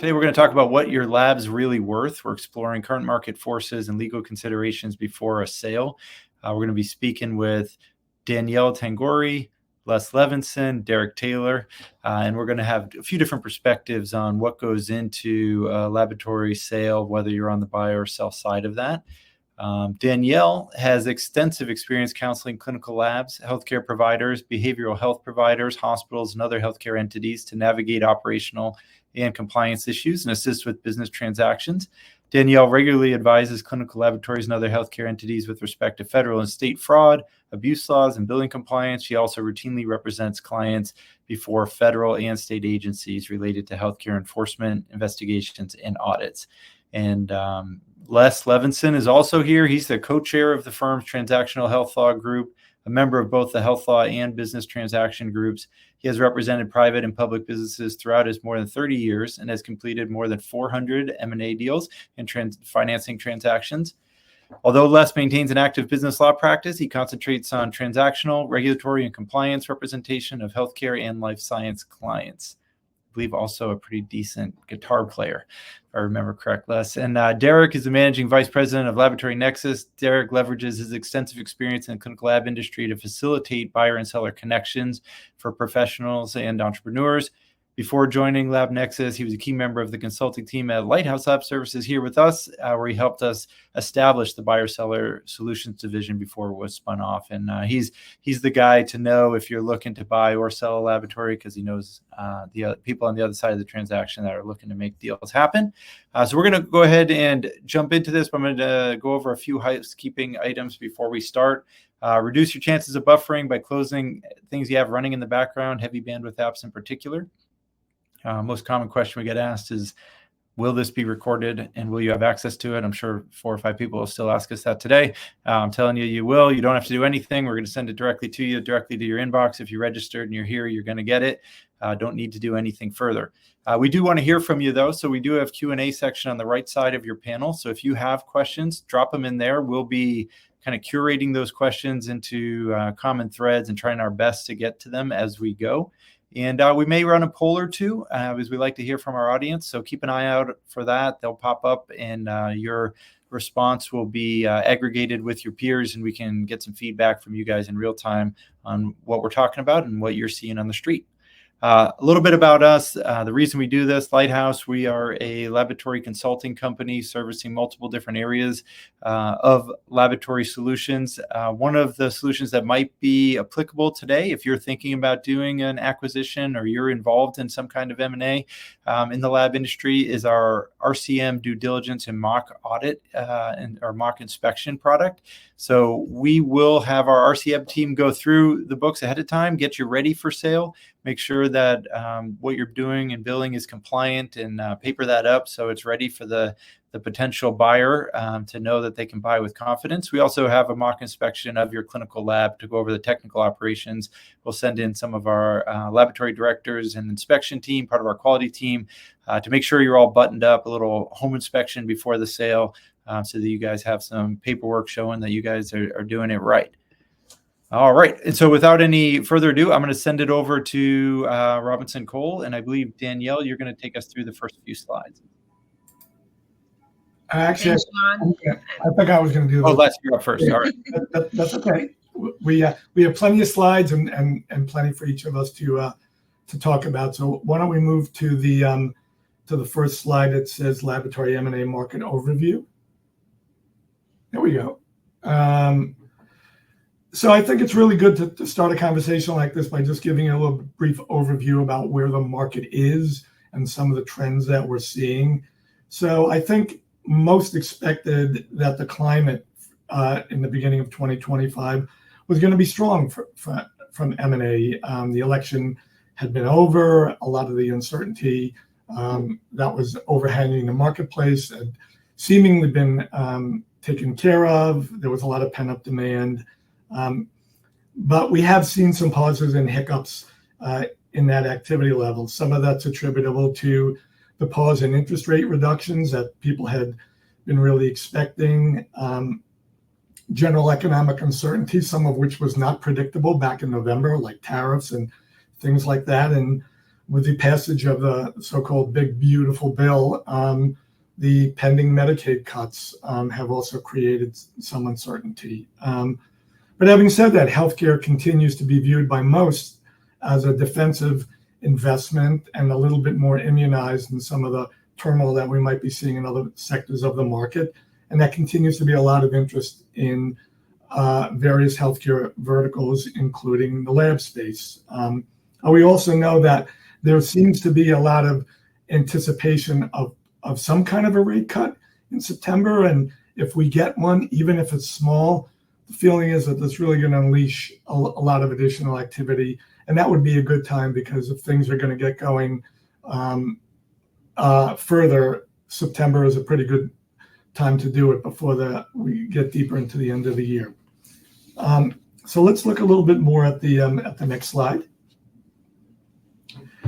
Today, we're going to talk about what your lab's really worth. We're exploring current market forces and legal considerations before a sale. We're going to be speaking with Danielle Tangorre, Les Levinson, Derek Taylor, and we're going to have a few different perspectives on what goes into a laboratory sale, whether you're on the buy or sell side of that. Danielle has extensive experience counseling clinical labs, healthcare providers, behavioral health providers, hospitals, and other healthcare entities to navigate operational and compliance issues and assist with business transactions. Danielle regularly advises clinical laboratories and other healthcare entities with respect to federal and state fraud, abuse laws, and billing compliance. She also routinely represents clients before federal and state agencies related to healthcare enforcement, investigations, and audits. And Les Levinson is also here. He's the co-chair of the firm's Transactional Health Law Group, a member of both the Health Law and Business Transaction Groups. He has represented private and public businesses throughout his more than 30 years and has completed more than 400 M&A deals and financing transactions. Although Les maintains an active business law practice, he concentrates on transactional, regulatory, and compliance representation of healthcare and life science clients. I believe also a pretty decent guitar player, if I remember correct, Les. And Derek is the managing vice president of Laboratory Nexus. Derek leverages his extensive experience in the clinical lab industry to facilitate buyer and seller connections for professionals and entrepreneurs. Before joining Lab Nexus, he was a key member of the consulting team at Lighthouse Lab Services here with us, where he helped us establish the buyer-seller solutions division before it was spun off. And he's the guy to know if you're looking to buy or sell a laboratory, because he knows the other people on the other side of the transaction that are looking to make deals happen. So we're going to go ahead and jump into this. But I'm going to go over a few housekeeping items before we start. Reduce your chances of buffering by closing things you have running in the background, heavy bandwidth apps in particular. Most common question we get asked is, will this be recorded and will you have access to it? I'm sure 4 or 5 people will still ask us that today. I'm telling you, you will. You don't have to do anything. We're going to send it directly to you, directly to your inbox. If you registered and you're here, you're going to get it. Don't need to do anything further. We do want to hear from you, though. So we do have Q&A section on the right side of your panel. So if you have questions, drop them in there. We'll be kind of curating those questions into common threads and trying our best to get to them as we go. And we may run a poll or two, as we like to hear from our audience. So keep an eye out for that. They'll pop up and your response will be aggregated with your peers, and we can get some feedback from you guys in real time on what we're talking about and what you're seeing on the street. A little bit about us. The reason we do this, Lighthouse, we are a laboratory consulting company servicing multiple different areas of laboratory solutions. One of the solutions that might be applicable today, if you're thinking about doing an acquisition or you're involved in some kind of M&A in the lab industry, is our RCM due diligence and mock audit and our mock inspection product. So we will have our RCM team go through the books ahead of time, get you ready for sale, make sure that what you're doing and billing is compliant, and paper that up so it's ready for the potential buyer to know that they can buy with confidence. We also have a mock inspection of your clinical lab to go over the technical operations. We'll send in some of our laboratory directors and inspection team, part of our quality team, to make sure you're all buttoned up, a little home inspection before the sale, so that you guys have some paperwork showing that you guys are doing it right. All right. And so without any further ado, I'm going to send it over to Robinson Cole. And I believe, Danielle, you're going to take us through the first few slides. Actually, I think I was going to do that. Oh, Les, you're up first. All right. That's okay. We have plenty of slides and plenty for each of us to talk about. So why don't we move to the first slide that says Laboratory M&A Market Overview. There we go. So I think it's really good to start a conversation like this by just giving a little brief overview about where the market is and some of the trends that we're seeing. So I think most expected that the climate in the beginning of 2025 was going to be strong from M&A. The election had been over. A lot of the uncertainty that was overhanging the marketplace had seemingly been taken care of. There was a lot of pent-up demand. But we have seen some pauses and hiccups in that activity level. Some of that's attributable to the pause in interest rate reductions that people had been really expecting. General economic uncertainty, some of which was not predictable back in November, like tariffs and things like that. And with the passage of the so-called Big Beautiful Bill, the pending Medicaid cuts have also created some uncertainty. But having said that, healthcare continues to be viewed by most as a defensive investment and a little bit more immunized than some of the turmoil that we might be seeing in other sectors of the market. And that continues to be a lot of interest in various healthcare verticals, including the lab space. We also know that there seems to be a lot of anticipation of some kind of a rate cut in September. And if we get one, even if it's small, the feeling is that it's really going to unleash a lot of additional activity. And that would be a good time, because if things are going to get going further, September is a pretty good time to do it before we get deeper into the end of the year. So let's look a little bit more at the next slide.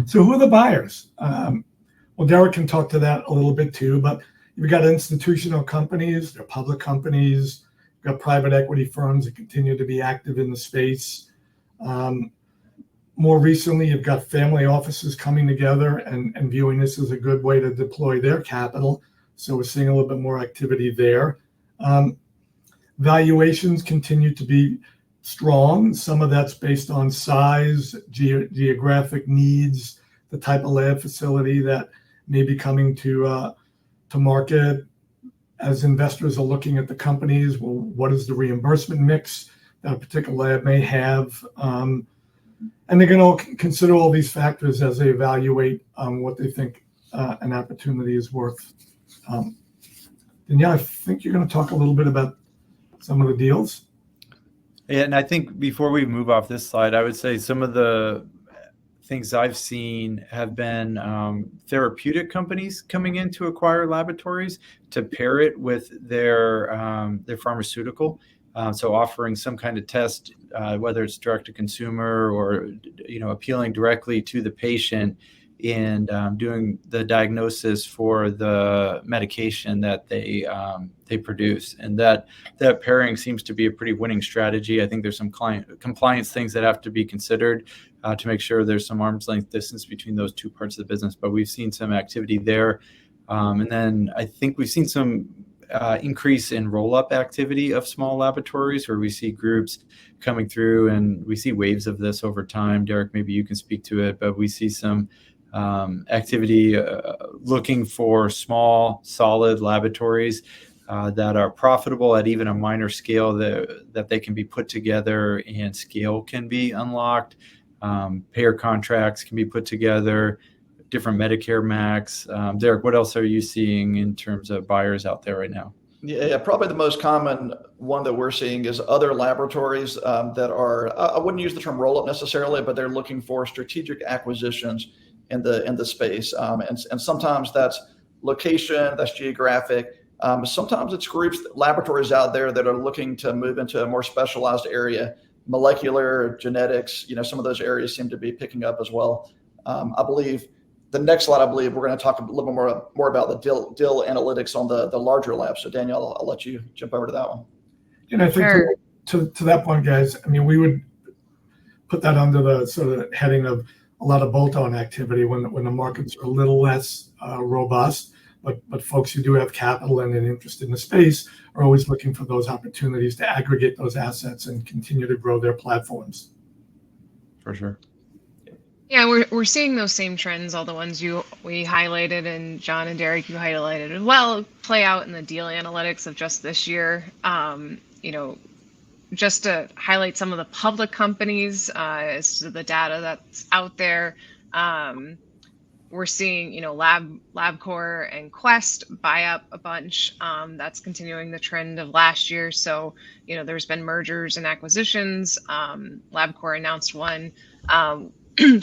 So who are the buyers? Well, Derek can talk to that a little bit too, but you've got institutional companies, they're public companies, you've got private equity firms that continue to be active in the space. More recently, you've got family offices coming together and viewing this as a good way to deploy their capital. So we're seeing a little bit more activity there. Valuations continue to be strong. Some of that's based on size, geographic needs, the type of lab facility that may be coming to market. As investors are looking at the companies, well, what is the reimbursement mix that a particular lab may have? And they're going to consider all these factors as they evaluate what they think an opportunity is worth. Danielle, I think you're going to talk a little bit about some of the deals. Yeah, and I think before we move off this slide, I would say some of the things I've seen have been therapeutic companies coming in to acquire laboratories to pair it with their pharmaceutical. So offering some kind of test, whether it's direct to consumer or appealing directly to the patient and doing the diagnosis for the medication that they produce, and that pairing seems to be a pretty winning strategy. I think there's some compliance things that have to be considered to make sure there's some arm's length distance between those two parts of the business. But we've seen some activity there, and then I think we've seen some increase in roll-up activity of small laboratories, where we see groups coming through, and we see waves of this over time. Derek, maybe you can speak to it, but we see some activity looking for small, solid laboratories that are profitable at even a minor scale, that they can be put together and scale can be unlocked. Payer contracts can be put together, different Medicare max. Derek, what else are you seeing in terms of buyers out there right now? Yeah, probably the most common one that we're seeing is other laboratories that are, I wouldn't use the term roll-up necessarily, but they're looking for strategic acquisitions in the space. And sometimes that's location, that's geographic. Sometimes it's groups, laboratories out there that are looking to move into a more specialized area, molecular, genetics, some of those areas seem to be picking up as well. I believe the next slide, we're going to talk a little more about the deal analytics on the larger labs. So Danielle, I'll let you jump over to that one. I think Sure. to that point, guys, we would put that under the sort of heading of a lot of bolt-on activity when the markets are a little less robust. But folks who do have capital and an interest in the space are always looking for those opportunities to aggregate those assets and continue to grow their platforms. For sure. Yeah, we're seeing those same trends, all the ones we highlighted, and John and Derek, you highlighted as well, play out in the deal analytics of just this year. Just to highlight some of the public companies as to the data that's out there. We're seeing, LabCorp and Quest buy up a bunch. That's continuing the trend of last year. So, there's been mergers and acquisitions. LabCorp announced one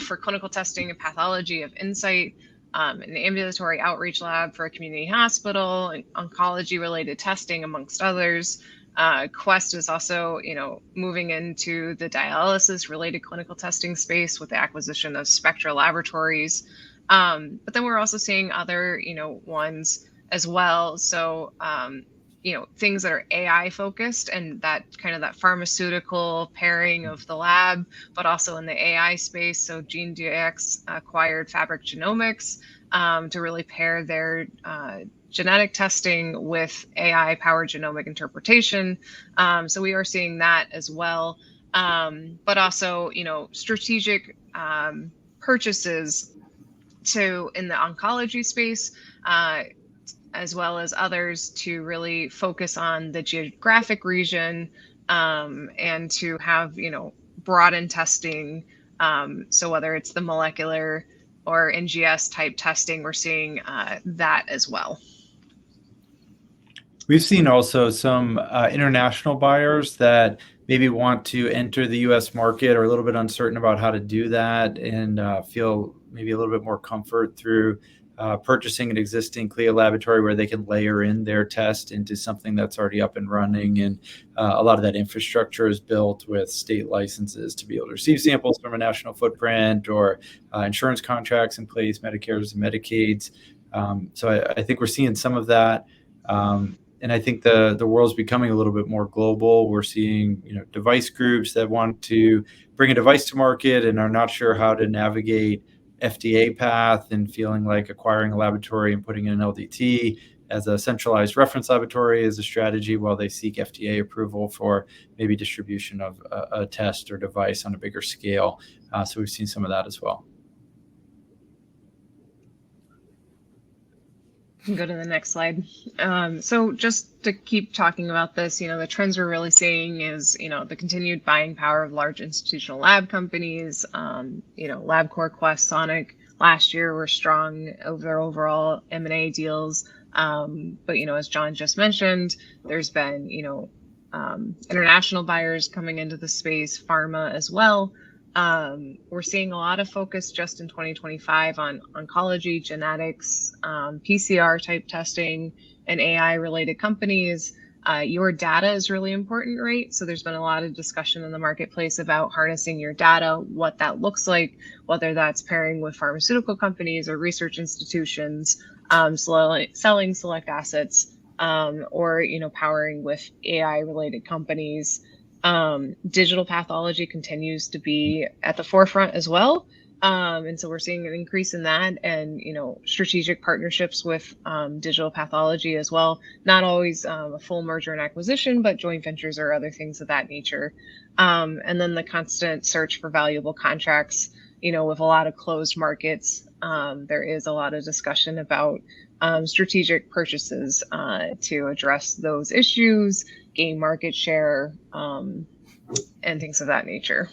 for clinical testing and pathology of Insight, an ambulatory outreach lab for a community hospital, and oncology-related testing, amongst others. Quest is also, moving into the dialysis-related clinical testing space with the acquisition of Spectra Laboratories. But then we're also seeing other, ones as well. So things that are AI focused, and that kind of that pharmaceutical pairing of the lab, but also in the AI space. So GeneDx acquired Fabric Genomics to really pair their genetic testing with AI powered genomic interpretation. So we are seeing that as well. But also, strategic purchases in the oncology space, as well as others, to really focus on the geographic region and to have, broadened testing. So whether it's the molecular or NGS type testing, we're seeing that as well. We've seen also some international buyers that maybe want to enter the U.S. market, or a little bit uncertain about how to do that, and feel maybe a little bit more comfort through purchasing an existing CLIA laboratory where they can layer in their test into something that's already up and running. And a lot of that infrastructure is built with state licenses to be able to receive samples from a national footprint, or insurance contracts in place, Medicare's and Medicaid's. So I think we're seeing some of that. And I think the world's becoming a little bit more global. We're seeing device groups that want to bring a device to market and are not sure how to navigate FDA path, and feeling like acquiring a laboratory and putting in an LDT as a centralized reference laboratory is a strategy, while they seek FDA approval for maybe distribution of a test or device on a bigger scale. So we've seen some of that as well. Go to the next slide. So just to keep talking about this, the trends we're really seeing is, the continued buying power of large institutional lab companies. LabCorp, Quest, Sonic last year were strong over overall M&A deals. But, as John just mentioned, there's been, international buyers coming into the space, pharma as well. We're seeing a lot of focus just in 2025 on oncology, genetics, PCR type testing, and AI related companies. Your data is really important, right? So there's been a lot of discussion in the marketplace about harnessing your data, what that looks like, whether that's pairing with pharmaceutical companies or research institutions, selling select assets, or, powering with AI related companies. Digital pathology continues to be at the forefront as well. And so we're seeing an increase in that, and, strategic partnerships with digital pathology as well. Not always a full merger and acquisition, but joint ventures or other things of that nature. And then the constant search for valuable contracts, with a lot of closed markets. There is a lot of discussion about strategic purchases to address those issues, gain market share, and things of that nature.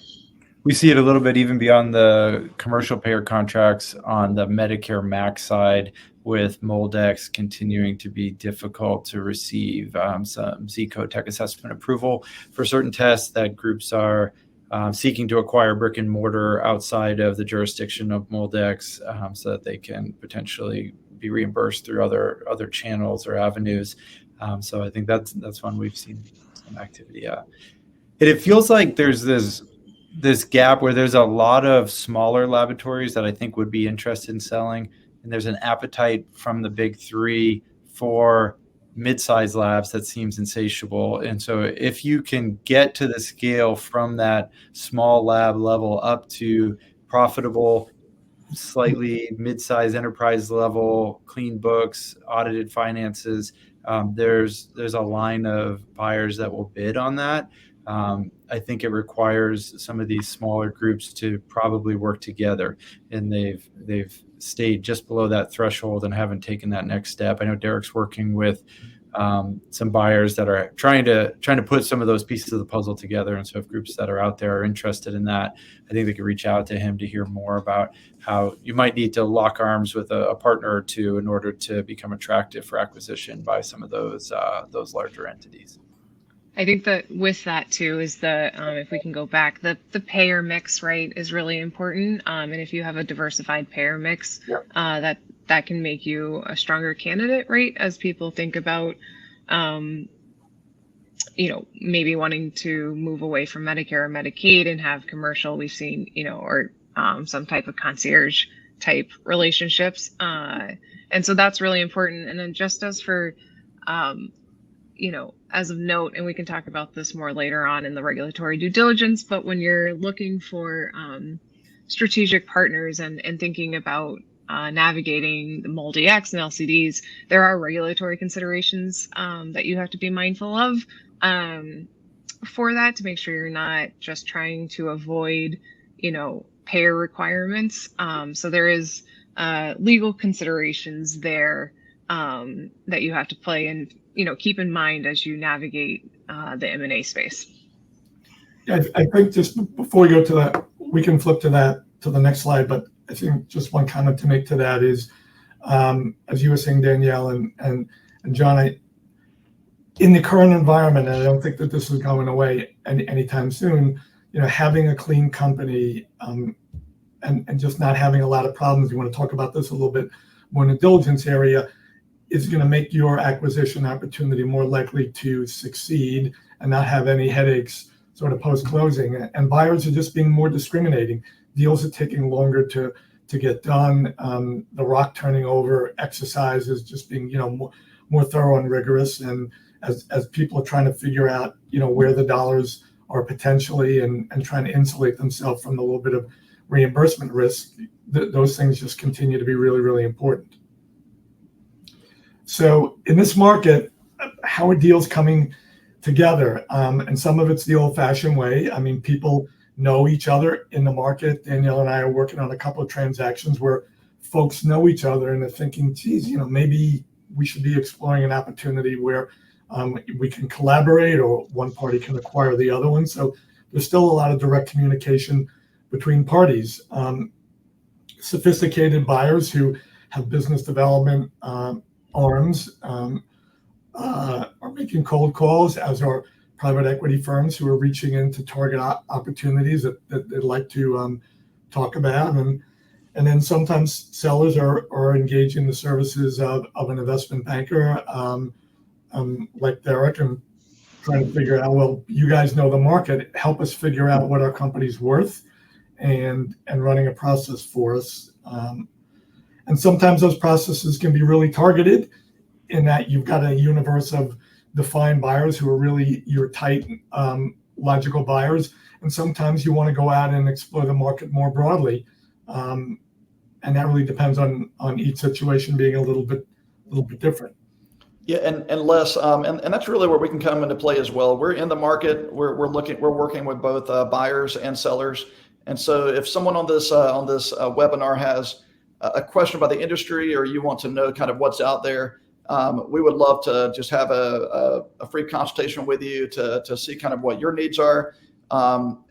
We see it a little bit even beyond the commercial payer contracts on the Medicare MAC side, with MolDX continuing to be difficult to receive some Z-code tech assessment approval for certain tests that groups are seeking to acquire brick and mortar outside of the jurisdiction of MolDX, so that they can potentially be reimbursed through other channels or avenues. So I think that's one we've seen some activity at. And it feels like there's this gap where there's a lot of smaller laboratories that I think would be interested in selling, and there's an appetite from the big three for mid-sized labs that seems insatiable. And so if you can get to the scale from that small lab level up to profitable, slightly mid-sized enterprise level, clean books, audited finances, there's a line of buyers that will bid on that. I think it requires some of these smaller groups to probably work together, and they've stayed just below that threshold and haven't taken that next step. I know Derek's working with some buyers that are trying to put some of those pieces of the puzzle together. And so if groups that are out there are interested in that, I think they could reach out to him to hear more about how you might need to lock arms with a partner or two in order to become attractive for acquisition by some of those larger entities. I think that with that too is if we can go back, the payer mix, right, is really important. And if you have a diversified payer mix, that can make you a stronger candidate, right? As people think about, maybe wanting to move away from Medicare or Medicaid and have commercial, we've seen, or some type of concierge type relationships. And so that's really important. And then just as for, as of note, and we can talk about this more later on in the regulatory due diligence, but when you're looking for strategic partners and thinking about navigating the multi-X and LCDs, there are regulatory considerations that you have to be mindful of for that, to make sure you're not just trying to avoid, payer requirements. So there is legal considerations there that you have to play and, keep in mind as you navigate the M&A space. Yeah, I think just before we go to that, we can flip to the next slide, but I think just one comment to make to that is, as you were saying, Danielle and John, in the current environment, and I don't think that this is going away anytime soon, having a clean company and just not having a lot of problems, you want to talk about this a little bit more in the diligence area, is going to make your acquisition opportunity more likely to succeed and not have any headaches sort of post-closing. And buyers are just being more discriminating. Deals are taking longer to get done. The rock turning over exercise is just being, more thorough and rigorous. And as people are trying to figure out, where the dollars are potentially and trying to insulate themselves from a little bit of reimbursement risk, those things just continue to be really, really important. So in this market, how are deals coming together? And some of it's the old-fashioned way. I mean, people know each other in the market. Danielle and I are working on a couple of transactions where folks know each other and they're thinking, geez, maybe we should be exploring an opportunity where we can collaborate or one party can acquire the other one. So there's still a lot of direct communication between parties. Sophisticated buyers who have business development arms are making cold calls, as are private equity firms who are reaching into target opportunities that they'd like to talk about. And then sometimes sellers are engaging the services of an investment banker like Derek, and trying to figure out, well, you guys know the market, help us figure out what our company's worth and running a process for us. And sometimes those processes can be really targeted in that you've got a universe of defined buyers who are really your tight, logical buyers. And sometimes you want to go out and explore the market more broadly. And that really depends on each situation being a little bit different. Yeah, and Les, and that's really where we can come into play as well. We're in the market. We're working with both buyers and sellers. And so if someone on this webinar has a question about the industry, or you want to know kind of what's out there, we would love to just have a free consultation with you to see kind of what your needs are on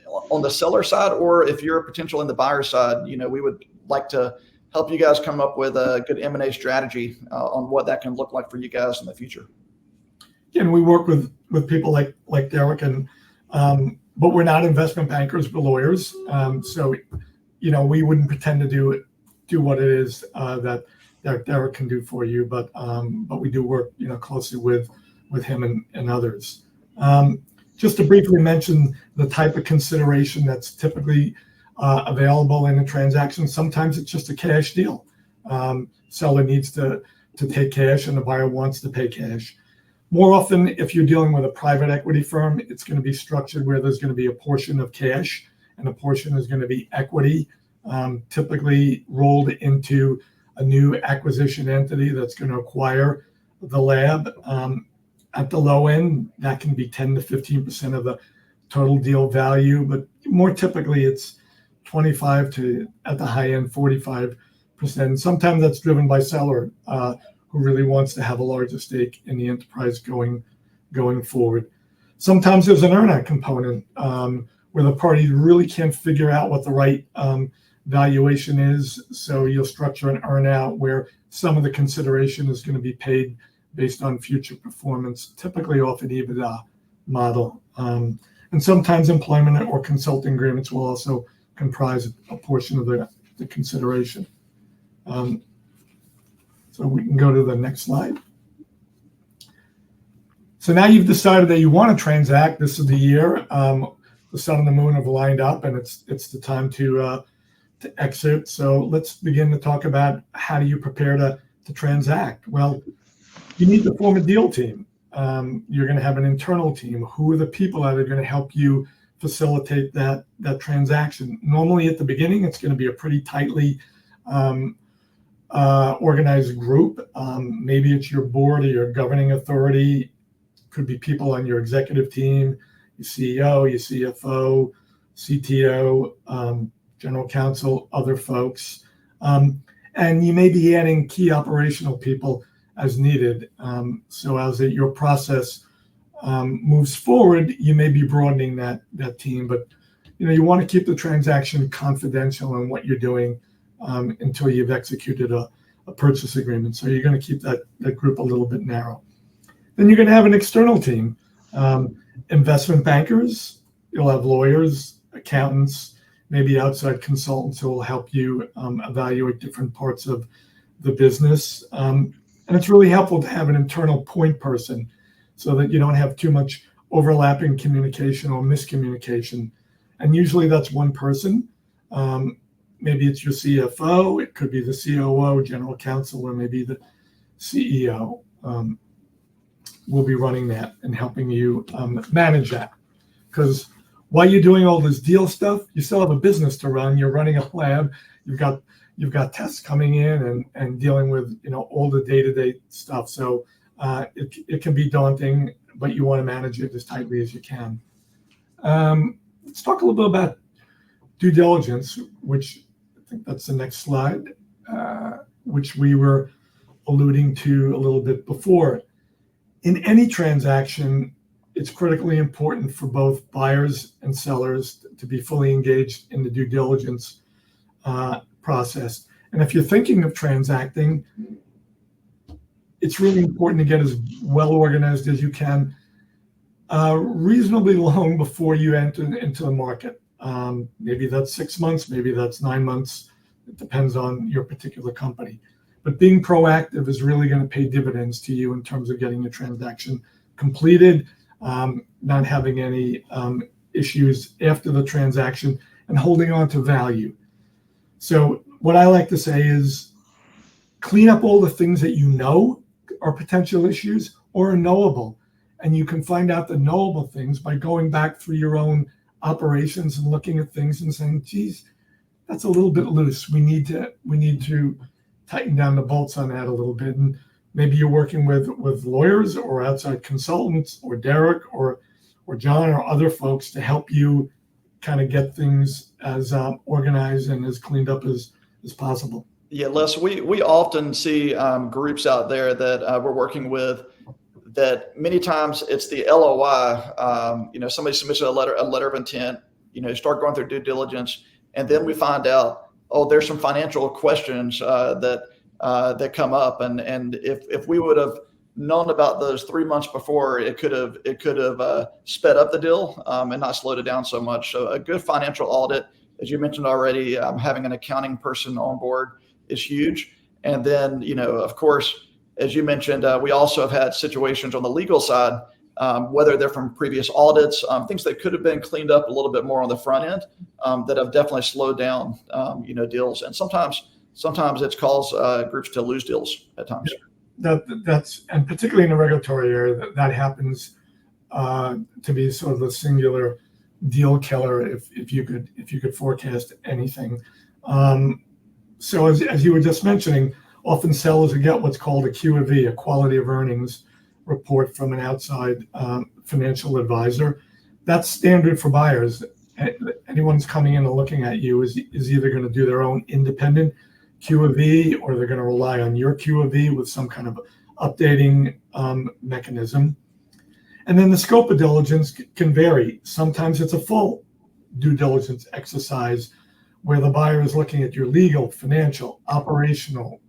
the seller side, or if you're a potential in the buyer side, we would like to help you guys come up with a good M&A strategy on what that can look like for you guys in the future. And we work with people like Derek, and but we're not investment bankers, we're lawyers. So we wouldn't pretend to do what it is that Derek can do for you, but we do work closely with him and others. Just to briefly mention the type of consideration that's typically available in a transaction. Sometimes it's just a cash deal. Seller needs to take cash and the buyer wants to pay cash. More often, if you're dealing with a private equity firm, it's going to be structured where there's going to be a portion of cash and a portion is going to be equity, typically rolled into a new acquisition entity that's going to acquire the lab. At the low end, that can be 10 to 15% of the total deal value, but more typically it's 25 to, at the high end, 45%. Sometimes that's driven by seller who really wants to have a larger stake in the enterprise going forward. Sometimes there's an earnout component where the party really can't figure out what the right valuation is. So you'll structure an earnout where some of the consideration is going to be paid based on future performance, typically off an EBITDA model. And sometimes employment or consulting agreements will also comprise a portion of the consideration. So we can go to the next slide. So now you've decided that you want to transact. This is the year. The sun and the moon have lined up, and it's the time to exit. So let's begin to talk about how do you prepare to transact. Well, you need to form a deal team. you're going to have an internal team. Who are the people that are going to help you facilitate that transaction? Normally at the beginning, it's going to be a pretty tightly organized group. Maybe it's your board or your governing authority. Could be people on your executive team, your CEO, your CFO, CTO, general counsel, other folks. And you may be adding key operational people as needed. So as your process moves forward, you may be broadening that team, but you want to keep the transaction confidential in what you're doing until you've executed a purchase agreement. So you're going to keep that group a little bit narrow. Then you're going to have an external team, investment bankers. You'll have lawyers, accountants, maybe outside consultants who will help you evaluate different parts of the business. And it's really helpful to have an internal point person so that you don't have too much overlapping communication or miscommunication. And usually that's one person. Maybe it's your CFO, it could be the COO, general counsel, or maybe the CEO will be running that and helping you manage that. Because while you're doing all this deal stuff, you still have a business to run. You're running a lab. You've got tests coming in and dealing with all the day-to-day stuff. So it can be daunting, but you want to manage it as tightly as you can. Let's talk a little bit about due diligence, which I think that's the next slide, which we were alluding to a little bit before. In any transaction, it's critically important for both buyers and sellers to be fully engaged in the due diligence process. And if you're thinking of transacting, it's really important to get as well organized as you can reasonably long before you enter into the market. Maybe that's 6 months, maybe that's 9 months. It depends on your particular company. But being proactive is really going to pay dividends to you in terms of getting a transaction completed, not having any issues after the transaction, and holding on to value. So what I like to say is clean up all the things that you know are potential issues or are knowable. And you can find out the knowable things by going back through your own operations and looking at things and saying, geez, that's a little bit loose. We need to tighten down the bolts on that a little bit. And maybe you're working with lawyers or outside consultants or Derek or John or other folks to help you kind of get things as organized and as cleaned up as possible. Yeah, Les, we often see groups out there that we're working with that many times it's the LOI. Somebody submits a letter of intent. Start going through due diligence, and then we find out, oh, there's some financial questions that come up, and if we would have known about those 3 months before, it could have sped up the deal and not slowed it down so much. So a good financial audit, as you mentioned already, having an accounting person on board is huge. And then, of course, as you mentioned, we also have had situations on the legal side, whether they're from previous audits, things that could have been cleaned up a little bit more on the front end, that have definitely slowed down, deals. And sometimes it's caused groups to lose deals at times. That's and particularly in the regulatory area, that happens to be sort of a singular deal killer if you could forecast anything. So as you were just mentioning, often sellers will get what's called a QOV, a quality of earnings report from an outside financial advisor. That's standard for buyers. Anyone who's coming in and looking at you is either going to do their own independent QOV or they're going to rely on your QOV with some kind of updating mechanism. And then the scope of diligence can vary. Sometimes it's a full due diligence exercise where the buyer is looking at your legal, financial, operational,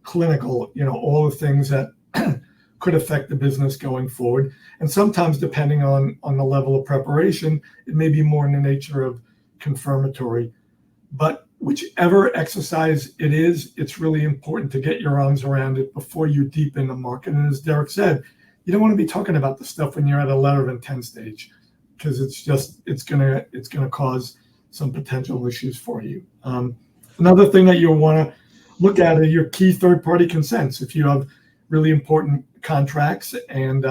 clinical, all the things that could affect the business going forward. And sometimes, depending on the level of preparation, it may be more in the nature of confirmatory. But whichever exercise it is, it's really important to get your arms around it before you deep in the market. And as Derek said, you don't want to be talking about the stuff when you're at a letter of intent stage, because it's gonna cause some potential issues for you. Another thing that you'll want to look at are your key third-party consents. If you have really important contracts, and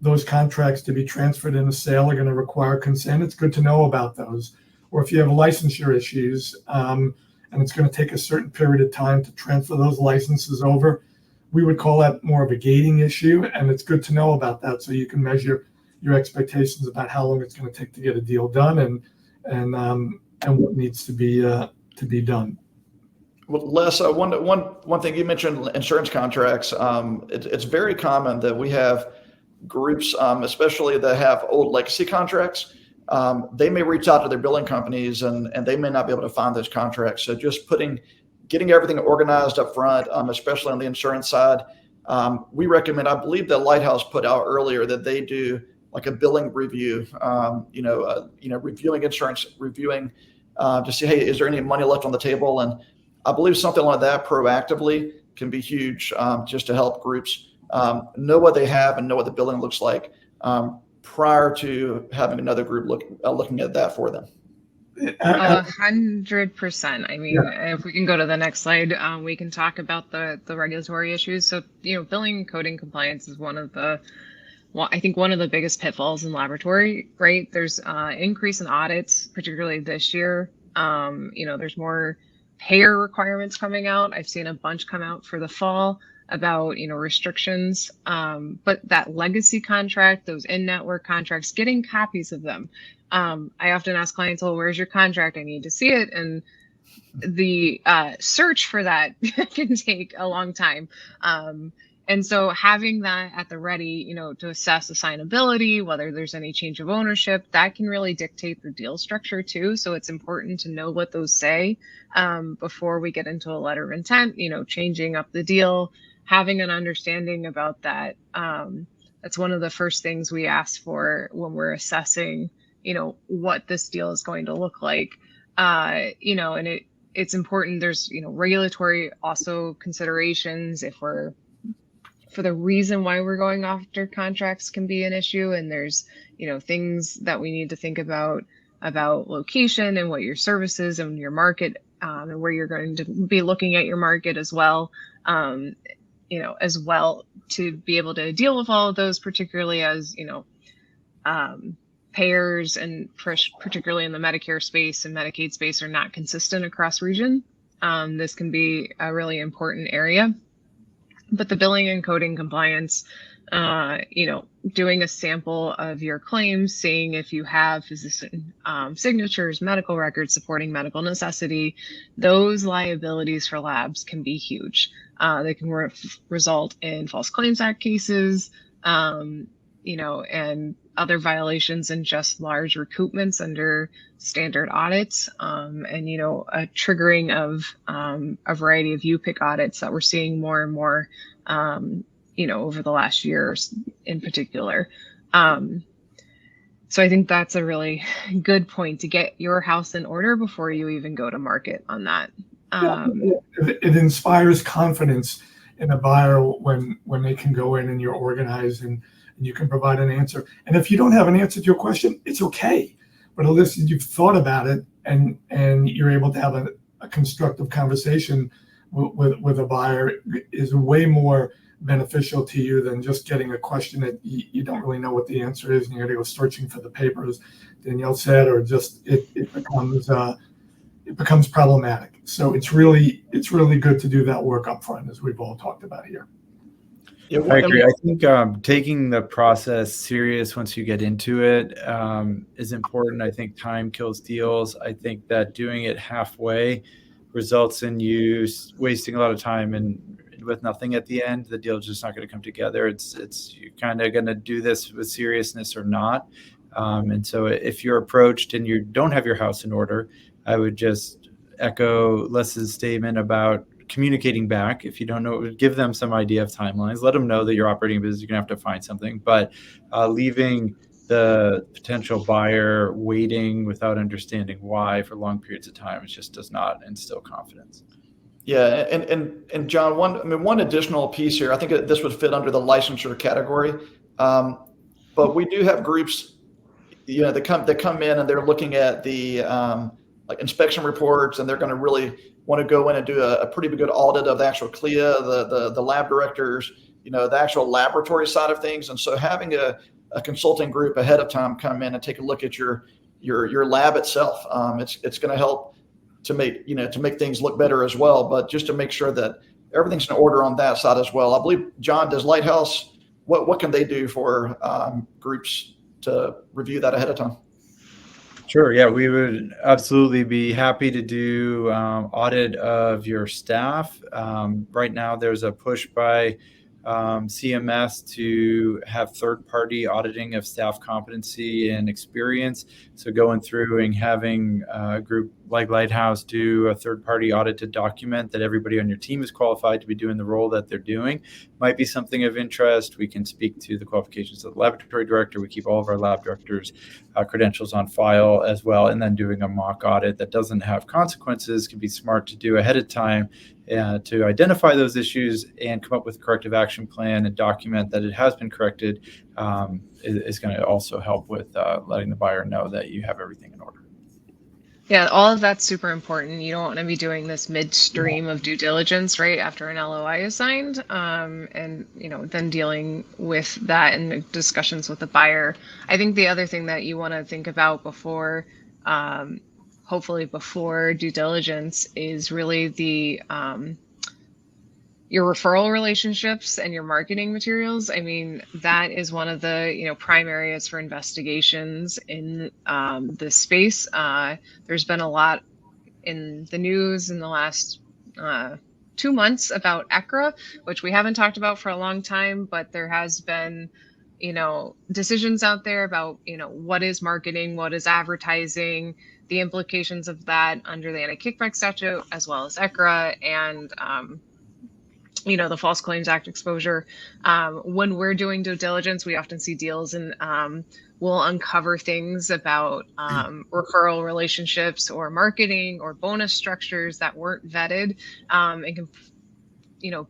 those contracts to be transferred in a sale are going to require consent. It's good to know about those. Or if you have licensure issues, and it's going to take a certain period of time to transfer those licenses over, we would call that more of a gating issue, and it's good to know about that so you can measure your expectations about how long it's going to take to get a deal done and what needs to be done. Well, Les, one thing you mentioned, insurance contracts. It's very common that we have groups, especially that have old legacy contracts. They may reach out to their billing companies and they may not be able to find those contracts. So just getting everything organized up front, especially on the insurance side, we recommend. I believe that Lighthouse put out earlier that they do like a billing review. Reviewing insurance, reviewing to see, hey, is there any money left on the table? And I believe something like that proactively can be huge, just to help groups know what they have and know what the billing looks like prior to having another group looking at that for them. 100%. I mean, if we can go to the next slide, we can talk about the regulatory issues. So, billing and coding compliance is one of the biggest pitfalls in laboratory, right? There's increase in audits, particularly this year. There's more payer requirements coming out. I've seen a bunch come out for the fall about, restrictions. But that legacy contract, those in-network contracts, getting copies of them. I often ask clients, well, where's your contract? I need to see it. And the search for that can take a long time. And so having that at the ready, to assess assignability, whether there's any change of ownership, that can really dictate the deal structure too. So it's important to know what those say before we get into a letter of intent, changing up the deal, having an understanding about that. That's one of the first things we ask for when we're assessing, what this deal is going to look like. And it's important. There's, regulatory also considerations for the reason why we're going after contracts can be an issue. And there's, things that we need to think about location and what your services and your market, and where you're going to be looking at your market as well, as well to be able to deal with all of those, particularly as, payers and particularly in the Medicare space and Medicaid space are not consistent across region. This can be a really important area. But the billing and coding compliance, doing a sample of your claims, seeing if you have physician signatures, medical records supporting medical necessity, those liabilities for labs can be huge. They can result in False Claims Act cases, and other violations and just large recoupments under standard audits, and a triggering of a variety of UPIC audits that we're seeing more and more over the last year in particular. So I think that's a really good point to get your house in order before you even go to market on that. It inspires confidence in a buyer when they can go in and you're organized and you can provide an answer. And if you don't have an answer to your question, it's okay. But at least you've thought about it and you're able to have a constructive conversation with a buyer is way more beneficial to you than just getting a question that you don't really know what the answer is and you got to go searching for the papers, Danielle said, or just it becomes problematic. So it's really good to do that work up front, as we've all talked about here. Yeah, I agree. I think taking the process serious once you get into it is important. I think time kills deals. I think that doing it halfway results in you wasting a lot of time and with nothing at the end. The deal is just not going to come together. It's you're kind of going to do this with seriousness or not. And so if you're approached and you don't have your house in order, I would just echo Les's statement about communicating back. If you don't know, give them some idea of timelines. Let them know that you're operating a business. You're going to have to find something. But leaving the potential buyer waiting without understanding why for long periods of time, it just does not instill confidence. Yeah, and John, one additional piece here. I think this would fit under the licensure category, but we do have groups, that come in and they're looking at the like inspection reports, and they're going to really want to go in and do a pretty good audit of the actual CLIA, the lab directors, the actual laboratory side of things. And so having a consulting group ahead of time come in and take a look at your lab itself, it's going to help to make things look better as well, but just to make sure that everything's in order on that side as well. I believe, John, does Lighthouse, what can they do for groups to review that ahead of time? Sure. Yeah, we would absolutely be happy to do audit of your staff. Right now, there's a push by CMS to have third-party auditing of staff competency and experience. So going through and having a group like Lighthouse do a third-party audit to document that everybody on your team is qualified to be doing the role that they're doing might be something of interest. We can speak to the qualifications of the laboratory director. We keep all of our lab directors' credentials on file as well. And then doing a mock audit that doesn't have consequences can be smart to do ahead of time to identify those issues and come up with a corrective action plan and document that it has been corrected is going to also help with letting the buyer know that you have everything in order. Yeah, all of that's super important. You don't want to be doing this midstream of due diligence right after an LOI is signed, and then dealing with that in discussions with the buyer. I think the other thing that you want to think about before, hopefully before due diligence, is really the your referral relationships and your marketing materials. I mean, that is one of the prime areas for investigations in this space. There's been a lot in the news in the last 2 months about ECRA, which we haven't talked about for a long time, but there has been decisions out there about what is marketing, what is advertising, the implications of that under the anti-kickback statute, as well as ECRA, and the False Claims Act exposure. When we're doing due diligence, we often see deals and we'll uncover things about referral relationships or marketing or bonus structures that weren't vetted and can,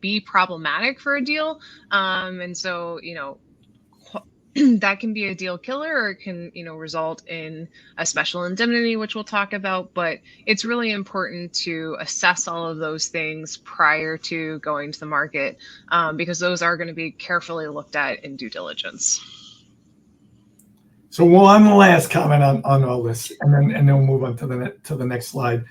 be problematic for a deal. And so, that can be a deal killer, or it can, result in a special indemnity, which we'll talk about. But it's really important to assess all of those things prior to going to the market, because those are going to be carefully looked at in due diligence. So one last comment on all this, and then we'll move on to the next slide.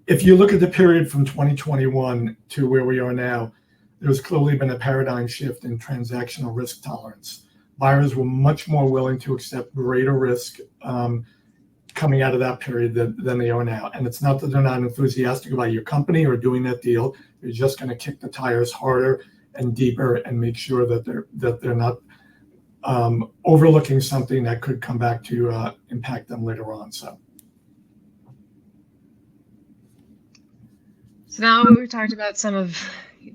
If you look at the period from 2021 to where we are now, there's clearly been a paradigm shift in transactional risk tolerance. Buyers were much more willing to accept greater risk coming out of that period than they are now. And it's not that they're not enthusiastic about your company or doing that deal. They're just going to kick the tires harder and deeper and make sure that they're not overlooking something that could come back to impact them later on. So now we've talked about some of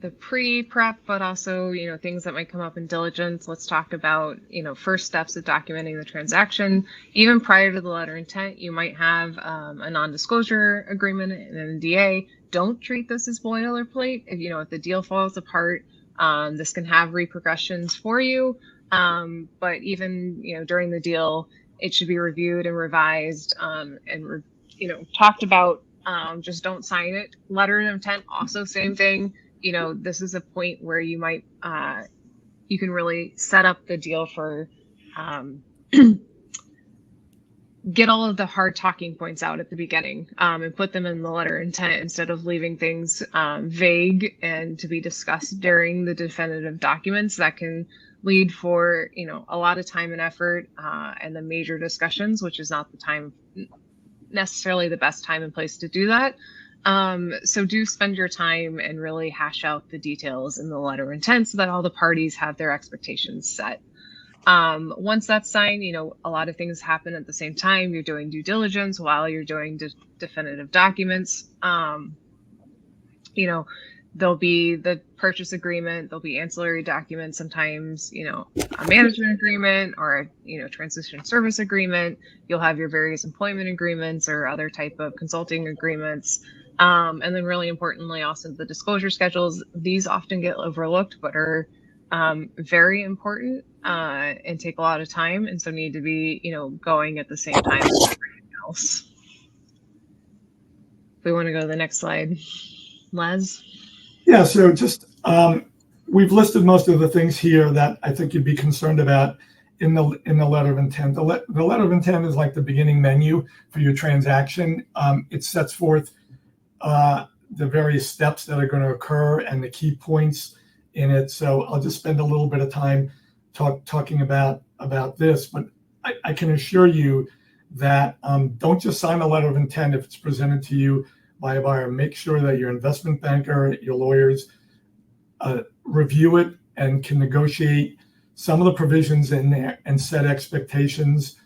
the pre-prep, but also, things that might come up in diligence. Let's talk about, first steps of documenting the transaction. Even prior to the letter of intent, you might have a non-disclosure agreement, an NDA. Don't treat this as boilerplate. If the deal falls apart, this can have repercussions for you. But even, during the deal, it should be reviewed and revised and talked about. Just don't sign it. Letter of intent, also same thing. This is a point where you might, you can really set up the deal for, get all of the hard talking points out at the beginning, and put them in the letter of intent instead of leaving things vague and to be discussed during the definitive documents. That can lead for, a lot of time and effort and the major discussions, which is not the time, necessarily the best time and place to do that. So do spend your time and really hash out the details in the letter of intent so that all the parties have their expectations set. Once that's signed, a lot of things happen at the same time. You're doing due diligence while you're doing definitive documents. There'll be the purchase agreement, there'll be ancillary documents, sometimes, a management agreement or a transition service agreement. You'll have your various employment agreements or other type of consulting agreements. And then really importantly, also the disclosure schedules. These often get overlooked, but are very important and take a lot of time, and so need to be, going at the same time as everything else. We want to go to the next slide, Les. Yeah, so just we've listed most of the things here that I think you'd be concerned about in the letter of intent. The letter of intent is like the beginning menu for your transaction. It sets forth the various steps that are going to occur and the key points in it. So I'll just spend a little bit of time talking about this, but I can assure you that don't just sign a letter of intent if it's presented to you by a buyer. Make sure that your investment banker, your lawyers review it and can negotiate some of the provisions in there and set expectations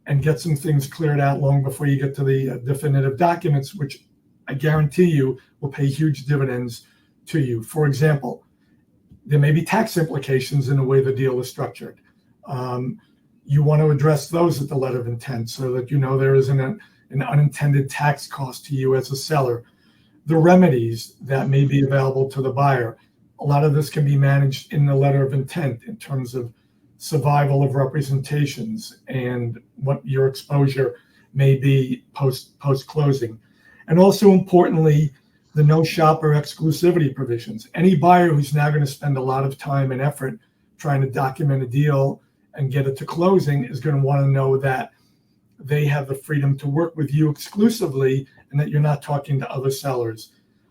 and get some things cleared out long before you get to the definitive documents, which I guarantee you will pay huge dividends to you. For example, there may be tax implications in the way the deal is structured. You want to address those at the letter of intent so that you know there isn't an unintended tax cost to you as a seller. The remedies that may be available to the buyer. A lot of this can be managed in the letter of intent in terms of survival of representations and what your exposure may be post-closing. And also importantly, the no shop or exclusivity provisions. Any buyer who's now going to spend a lot of time and effort trying to document a deal and get it to closing is going to want to know that they have the freedom to work with you exclusively and that you're not talking to other sellers.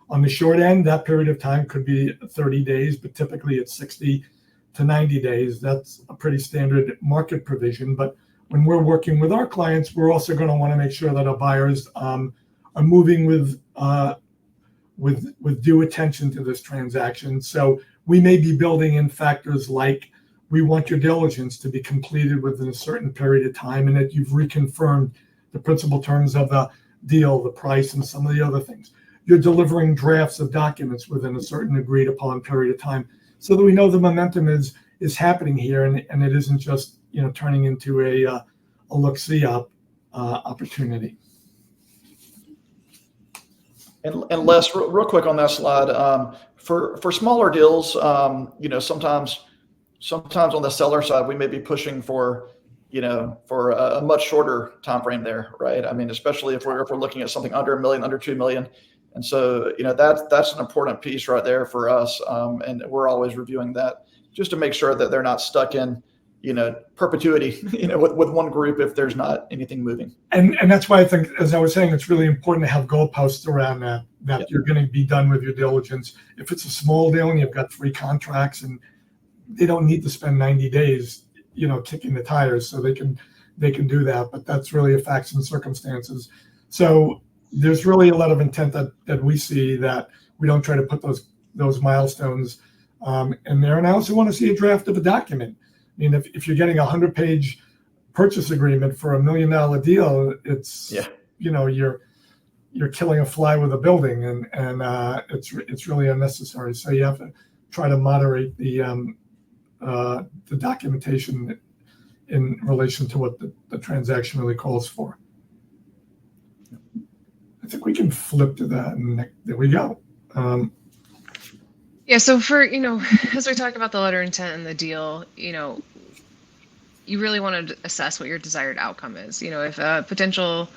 On the short end, that period of time could be 30 days, but typically it's 60 to 90 days. That's a pretty standard market provision. But when we're working with our clients, we're also going to want to make sure that our buyers are moving with due attention to this transaction. So we may be building in factors like we want your diligence to be completed within a certain period of time and that you've reconfirmed the principal terms of the deal, the price, and some of the other things. You're delivering drafts of documents within a certain agreed upon period of time so that we know the momentum is happening here and it isn't just turning into a look-see opportunity. And Les, real quick on that slide, for smaller deals, sometimes on the seller side, we may be pushing for a much shorter time frame there, right? I mean, especially if we're looking at something under $1 million, under $2 million. And so, that's an important piece right there for us. And we're always reviewing that just to make sure that they're not stuck in, perpetuity, with one group if there's not anything moving. And that's why I think, as I was saying, it's really important to have goalposts around that yep. You're going to be done with your diligence. If it's a small deal and you've got 3 contracts and they don't need to spend 90 days, kicking the tires, so they can do that. But that's really a facts and circumstances. So there's really a lot of intent that we see that we don't try to put those milestones in there. And I also want to see a draft of a document. I mean, if you're getting a 100-page purchase agreement for $1 million deal, it's you're killing a fly with a building, and it's really unnecessary. So you have to try to moderate the documentation in relation to what the transaction really calls for. I think we can flip to that, and there we go. Yeah, so for, as we talk about the letter of intent and the deal, you really want to assess what your desired outcome is. If a potential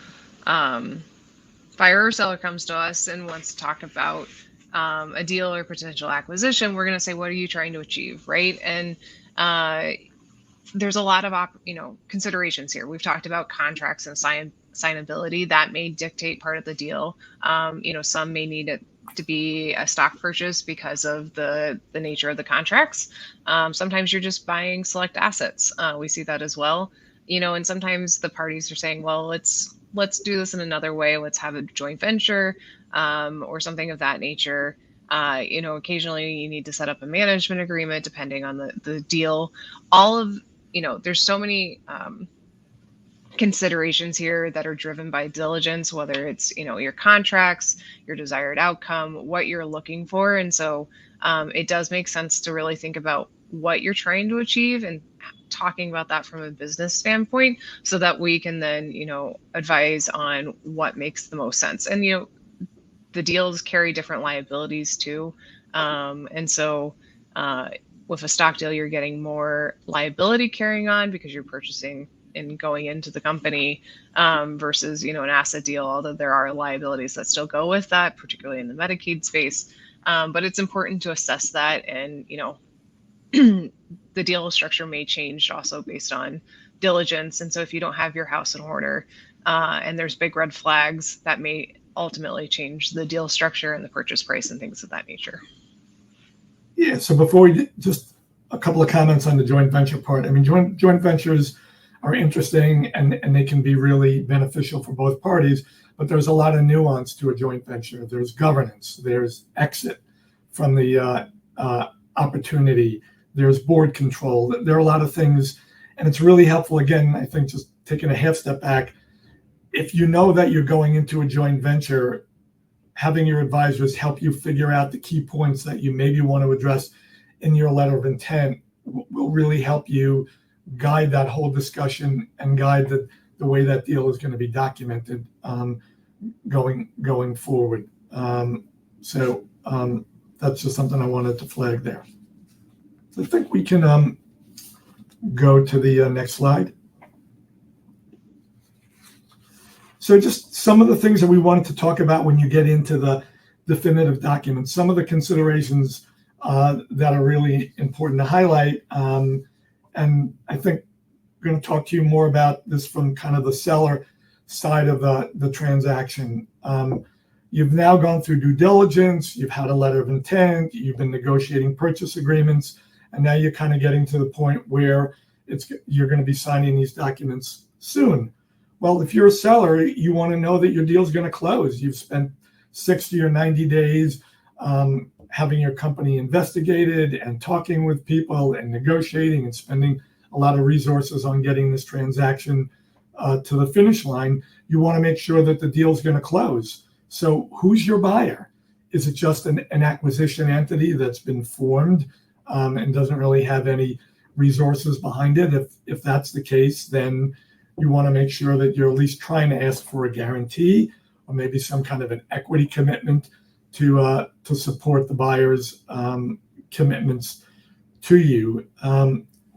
buyer or seller comes to us and wants to talk about a deal or potential acquisition, we're going to say, what are you trying to achieve, right? And there's a lot of considerations here. We've talked about contracts and signability that may dictate part of the deal. Some may need it to be a stock purchase because of the nature of the contracts. Sometimes you're just buying select assets. We see that as well. And sometimes the parties are saying, well, let's do this in another way. Let's have a joint venture or something of that nature. Occasionally you need to set up a management agreement depending on the deal. There's so many considerations here that are driven by diligence, whether it's your contracts, your desired outcome, what you're looking for. And so it does make sense to really think about what you're trying to achieve and talking about that from a business standpoint so that we can then advise on what makes the most sense. And the deals carry different liabilities too, and so with a stock deal you're getting more liability carrying on because you're purchasing and going into the company versus an asset deal, although there are liabilities that still go with that, particularly in the Medicaid space. But it's important to assess that, and the deal structure may change also based on diligence. And so if you don't have your house in order and there's big red flags, that may ultimately change the deal structure and the purchase price and things of that nature. Yeah. So before we just a couple of comments on the joint venture part. I mean, joint ventures are interesting and they can be really beneficial for both parties, but there's a lot of nuance to a joint venture. There's governance, there's exit from the opportunity, there's board control. There are a lot of things, and it's really helpful, again, I think, just taking a half step back. If you know that you're going into a joint venture, having your advisors help you figure out the key points that you maybe want to address in your letter of intent will really help you guide that whole discussion and guide the way that deal is going to be documented going forward. So that's just something I wanted to flag there. So I think we can go to the next slide. So just some of the things that we wanted to talk about when you get into the definitive documents, some of the considerations that are really important to highlight. And I think I'm going to talk to you more about this from kind of the seller side of the transaction. You've now gone through due diligence, you've had a letter of intent, you've been negotiating purchase agreements, and now you're kind of getting to the point where you're going to be signing these documents soon. Well, if you're a seller, you want to know that your deal is going to close. You've spent 60 or 90 days having your company investigated and talking with people and negotiating and spending a lot of resources on getting this transaction to the finish line. You want to make sure that the deal is going to close. So who's your buyer? Is it just an acquisition entity that's been formed and doesn't really have any resources behind it? If that's the case, then you want to make sure that you're at least trying to ask for a guarantee or maybe some kind of an equity commitment to support the buyer's commitments to you.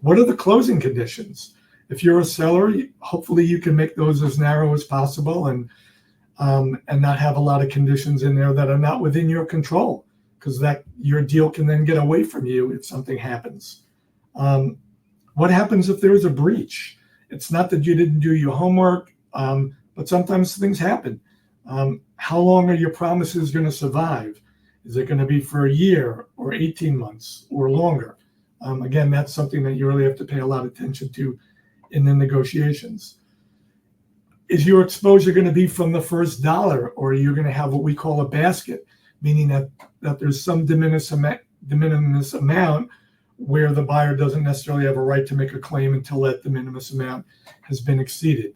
What are the closing conditions? If you're a seller, hopefully you can make those as narrow as possible and not have a lot of conditions in there that are not within your control, because that your deal can then get away from you if something happens. What happens if there is a breach? It's not that you didn't do your homework, but sometimes things happen. How long are your promises going to survive? Is it going to be for a year or 18 months or longer? Again, that's something that you really have to pay a lot of attention to in the negotiations. Is your exposure going to be from the first dollar, or are you going to have what we call a basket, meaning that there's some de minimis amount where the buyer doesn't necessarily have a right to make a claim until that de minimis amount has been exceeded?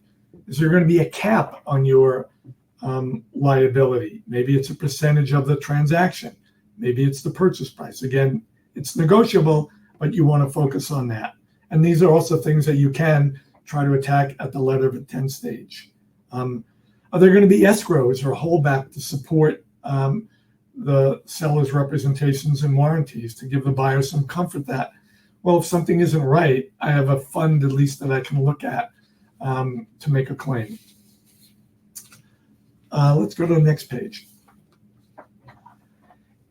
Is there going to be a cap on your liability? Maybe it's a percentage of the transaction. Maybe it's the purchase price. Again, it's negotiable, but you want to focus on that. And these are also things that you can try to attack at the letter of intent stage. Are there going to be escrows or holdback to support the seller's representations and warranties to give the buyer some comfort that, well, if something isn't right, I have a fund at least that I can look at to make a claim. Let's go to the next page.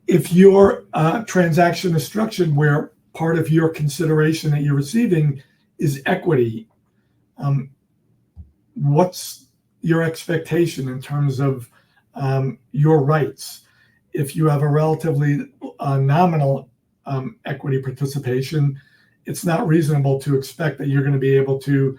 If your transaction is structured where part of your consideration that you're receiving is equity, what's your expectation in terms of your rights? If you have a relatively nominal equity participation, it's not reasonable to expect that you're going to be able to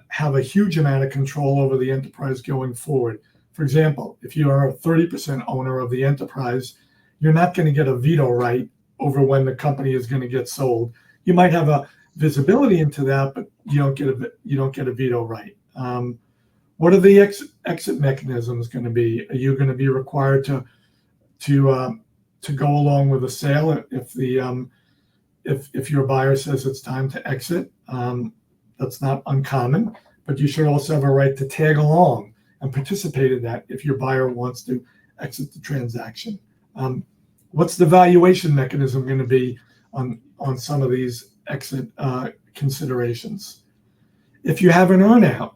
have a huge amount of control over the enterprise going forward. For example, if you are a 30% owner of the enterprise, you're not going to get a veto right over when the company is going to get sold. You might have a visibility into that, but you don't get a veto right. What are the exit mechanisms going to be? Are you going to be required to go along with a sale if your buyer says it's time to exit? That's not uncommon, but you should also have a right to tag along and participate in that if your buyer wants to exit the transaction. What's the valuation mechanism going to be on some of these exit considerations? If you have an earnout,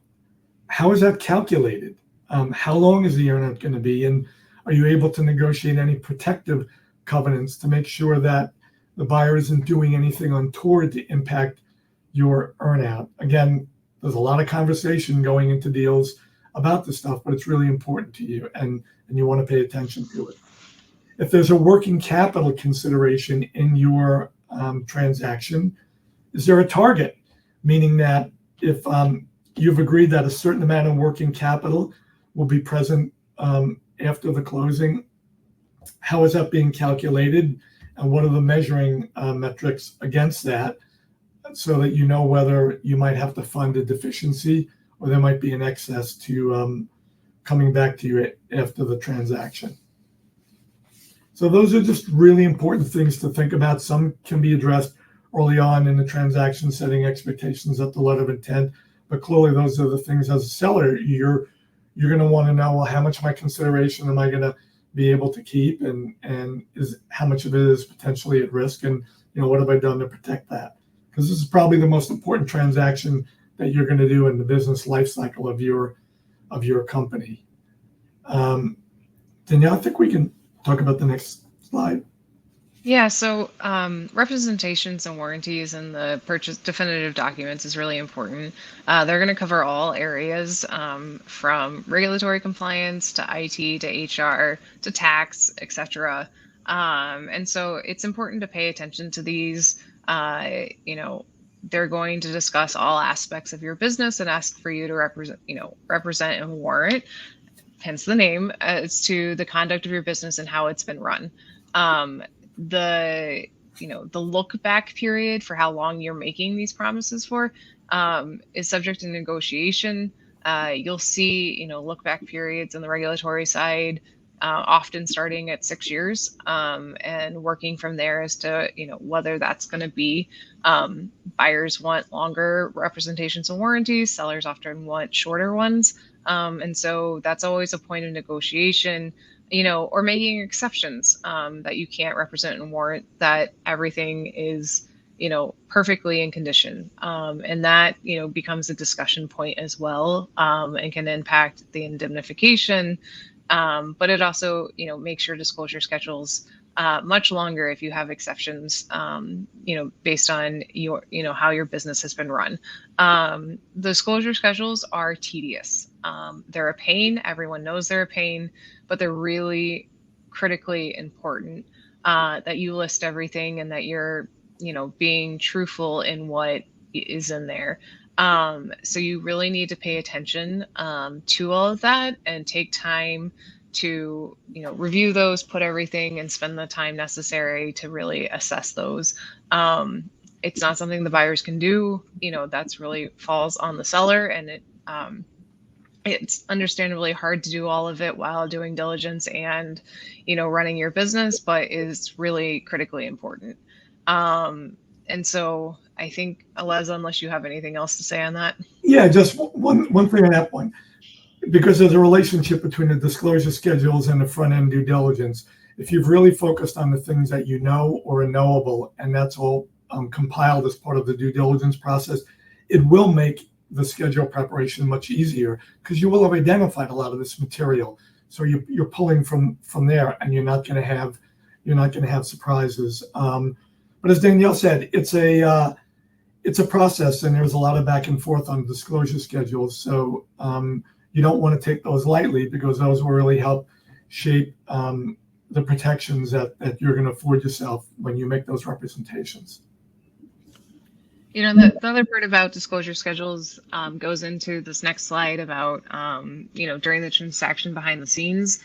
how is that calculated? How long is the earnout going to be? And are you able to negotiate any protective covenants to make sure that the buyer isn't doing anything untoward to impact your earnout. Again, there's a lot of conversation going into deals about this stuff, but it's really important to you, and you want to pay attention to it. If there's a working capital consideration in your transaction, is there a target? Meaning that if you've agreed that a certain amount of working capital will be present after the closing, how is that being calculated? And what are the measuring metrics against that, so that you know whether you might have to fund a deficiency or there might be an excess to coming back to you after the transaction. So those are just really important things to think about. Some can be addressed early on in the transaction, setting expectations at the letter of intent. But clearly, those are the things as a seller you're going to want to know. Well, how much of my consideration am I going to be able to keep, and is how much of it is potentially at risk, and what have I done to protect that? Because this is probably the most important transaction that you're going to do in the business life cycle of your company. Danielle, I think we can talk about the next slide. Yeah, so representations and warranties in the purchase definitive documents is really important. They're going to cover all areas from regulatory compliance to IT to HR to tax, etc. And so it's important to pay attention to these. They're going to discuss all aspects of your business and ask for you to represent and warrant, hence the name, as to the conduct of your business and how it's been run. The look back period for how long you're making these promises for is subject to negotiation. You'll see, look back periods on the regulatory side, often starting at 6 years, and working from there as to, whether that's going to be. Buyers want longer representations and warranties. Sellers often want shorter ones. And so that's always a point of negotiation, or making exceptions, that you can't represent and warrant that everything is, perfectly in condition. And that, becomes a discussion point as well, and can impact the indemnification. But it also, makes your disclosure schedules much longer if you have exceptions, based on your, how your business has been run. The disclosure schedules are tedious. They're a pain. Everyone knows they're a pain, but they're really critically important that you list everything and that you're, being truthful in what is in there. So you really need to pay attention to all of that and take time to, review those, put everything, and spend the time necessary to really assess those. It's not something the buyers can do. That's really falls on the seller, and it's understandably hard to do all of it while doing diligence and, running your business, but is really critically important. And so I think, Aleza, unless you have anything else to say on that. Yeah, just one thing on that point. Because there's a relationship between the disclosure schedules and the front end due diligence. If you've really focused on the things that you know or are knowable, and that's all compiled as part of the due diligence process, it will make the schedule preparation much easier because you will have identified a lot of this material. So you're pulling from there, and you're not going to have surprises. But as Danielle said, it's a process, and there's a lot of back and forth on disclosure schedules. So you don't want to take those lightly, because those will really help shape the protections that you're going to afford yourself when you make those representations. The other part about disclosure schedules goes into this next slide about, during the transaction behind the scenes.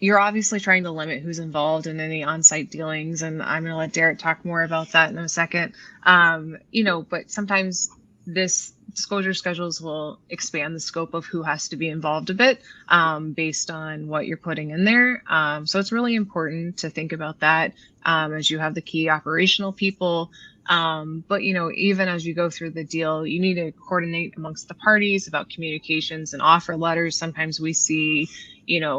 You're obviously trying to limit who's involved in any on-site dealings, and I'm going to let Derek talk more about that in a second. But sometimes this disclosure schedules will expand the scope of who has to be involved a bit, based on what you're putting in there. So it's really important to think about that as you have the key operational people. But, even as you go through the deal, you need to coordinate amongst the parties about communications and offer letters. Sometimes we see,